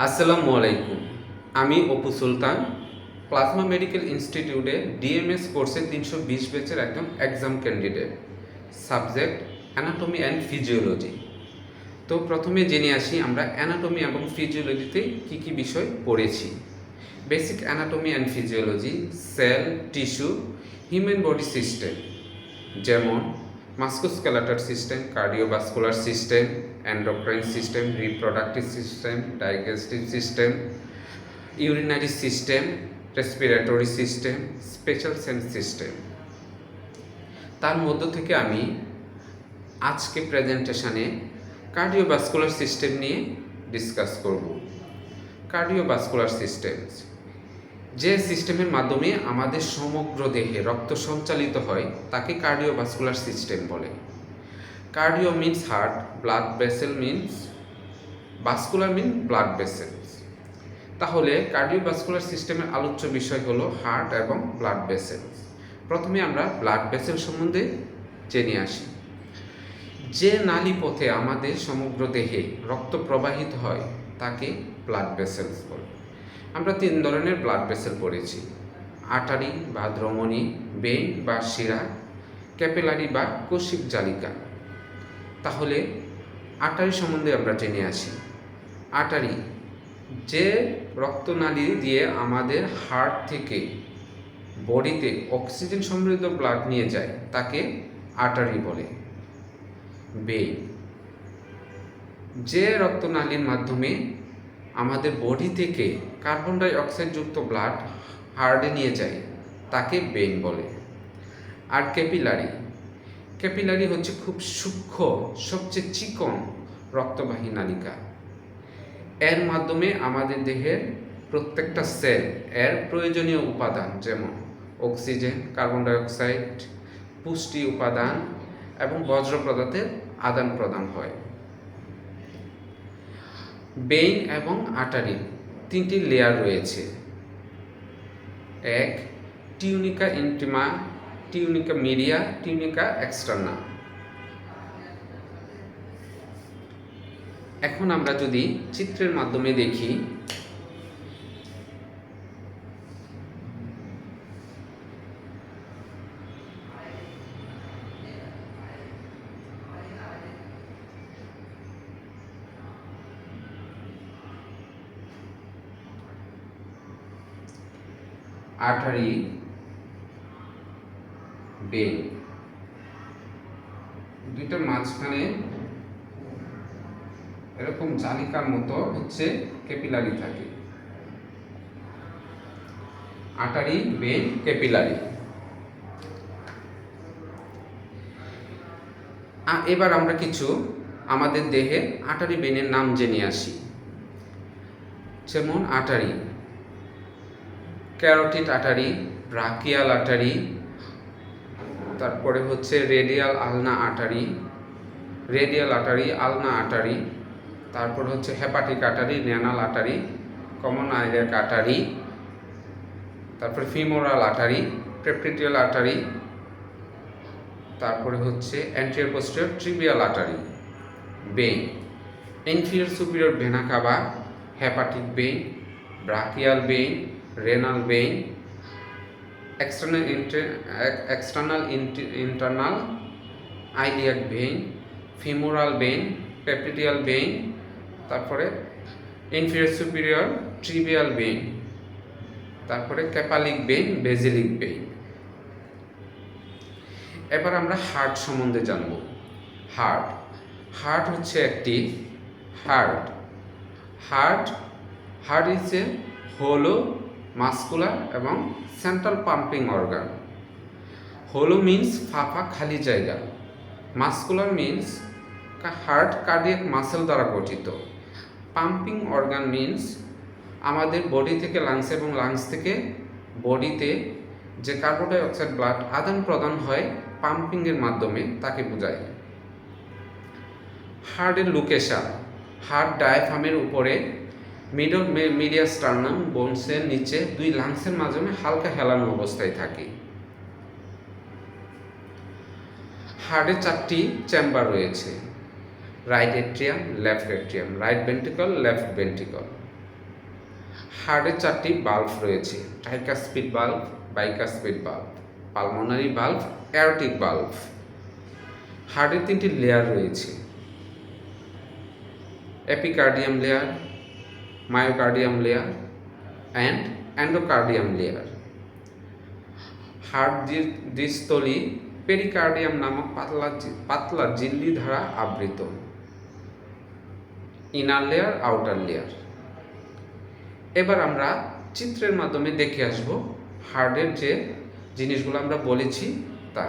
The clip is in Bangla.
আসসালামু আলাইকুম। আমি অপু সুলতান, প্লাজমা মেডিকেল ইনস্টিটিউটে ডিএমএস কোর্সে ৩২০ ব্যাচের একজন exam candidate. Subject anatomy and physiology. তো প্রথমে জেনে আসি আমরা অ্যানাটমি এবং ফিজিওলজিতে কী কী বিষয় পড়েছি। Basic anatomy and physiology, cell, tissue, human body system, যেমন musculoskeletal system, cardiovascular system, endocrine system, reproductive system, digestive system, urinary system, respiratory system, special sense system. তার মধ্য থেকে আমি আজকে প্রেজেন্টেশনে কার্ডিওভাস্কুলার সিস্টেম নিয়ে ডিসকাস করব। কার্ডিওভাস্কুলার সিস্টেম যে সিস্টেমের মাধ্যমে আমাদের সমগ্র দেহে রক্ত সঞ্চালিত হয় তাকে কার্ডিওভাস্কুলার সিস্টেম বলে। Cardio means heart, blood vessel means vascular mean blood vessels. তাহলে কার্ডিওভাস্কুলার সিস্টেমের আলোচ্য বিষয় হলো হার্ট এবং ব্লাড ভেসেলস। প্রথমে আমরা ব্লাড ভেসেল সম্বন্ধে জেনে আসি। যে নালী পথে আমাদের সমগ্র দেহে রক্ত প্রবাহিত হয় তাকে ব্লাড ভেসেলস বলে। আমরা 3 ধরনের ব্লাড ভেসেল পড়েছি: আর্টারি বা ধমনী, ভেইন বা শিরা, ক্যাপিলারি বা কোষিক জালিকা। তাহলে আর্টারি সম্বন্ধে আমরা জেনে আসি। আর্টারি যে রক্তনালী দিয়ে আমাদের হার্ট থেকে বডিতে অক্সিজেন সমৃদ্ধ ব্লাড নিয়ে যায় তাকে আর্টারি বলে। ভেইন যে রক্তনালীর মাধ্যমে আমাদের বডি থেকে কার্বন ডাই অক্সাইডযুক্ত ব্লাড হার্টে নিয়ে যায় তাকে ভেইন বলে। আর ক্যাপিলারি হচ্ছে খুব সূক্ষ্ম, সবচেয়ে চিকন রক্তবাহী নালিকা। এর মাধ্যমে আমাদের দেহের প্রত্যেকটা সেল এর প্রয়োজনীয় উপাদান যেমন অক্সিজেন, কার্বন ডাই অক্সাইড, পুষ্টি উপাদান এবং বজ্র পদার্থের আদান প্রদান হয়। ভেইন এবং আর্টারির 3টি লেয়ার রয়েছে। 1. Tunica intima, tunica media, tunica externa. এখন আমরা যদি চিত্রের মাধ্যমে দেখি, আর্টারি, ভেইন, দুইটার মাঝখানে এরকম জালিকার মতো হচ্ছে ক্যাপিলারি থাকে। Artery, vein, capillary. এবার আমরা কিছু আমাদের দেহে আর্টারি ভেইনের নাম জেনে আসি। যেমন artery: carotid artery, brachial artery, তারপরে হচ্ছে রেডিয়াল আলনা আর্টারি, তারপর হচ্ছে hepatic artery, renal artery, common iliac artery, তারপরে ফিমোরাল আর্টারি, প্রেপটিডিয়াল আর্টারি, তারপরে হচ্ছে anterior posterior tibial artery. Vein: inferior superior vena cava, hepatic vein, brachial vein, renal vein, external internal iliac vein, femoral vein, popliteal vein, তারপরে ইনফিরিয়র সুপিরিয়র ট্রিবিয়াল ভেইন, তারপরে ক্যাপালিক ভেইন, বেজিলিক ভেইন। এবার আমরা হার্ট সম্বন্ধে জানব। হার্ট হচ্ছে একটি heart is a hollow, muscular এবং সেন্ট্রাল পাম্পিং অর্গান। হোলো মিন্স ফাঁপা খালি জায়গা, muscular means heart cardiac muscle দ্বারা গঠিত, পাম্পিং অর্গান মিন্স আমাদের বডি থেকে লাংস এবং লাংস থেকে বডিতে যে কার্বন ডাই অক্সাইড ব্লাড আদান প্রদান হয় পাম্পিংয়ের মাধ্যমে তাকে বোঝায়। হার্টের লোকেশন: হার্ট ডায়াফ্রামের উপরে, মিডিয়া স্টার্নাম বোনসের নিচে, 2 লাংসের মাধ্যমে হালকা হেলানো অবস্থায় থাকে। হার্টের 4টি চেম্বার রয়েছে: right atrium, left atrium, right ventricle, left ventricle. হার্টের 4টি বাল্ব রয়েছে, tricuspid bulb, bicuspid bulb, pulmonary bulb, aortic bulb. হার্টের 3টি লেয়ার রয়েছে, epicardium layer, myocardium layer and endocardium layer. Heart ডিস্থলি pericardium নামক পাতলা ঝিল্লি দ্বারা আবৃত। Inner layer, outer layer. এবার আমরা চিত্রের মাধ্যমে দেখে আসব হার্টের যে জিনিসগুলো আমরা বলেছি তা।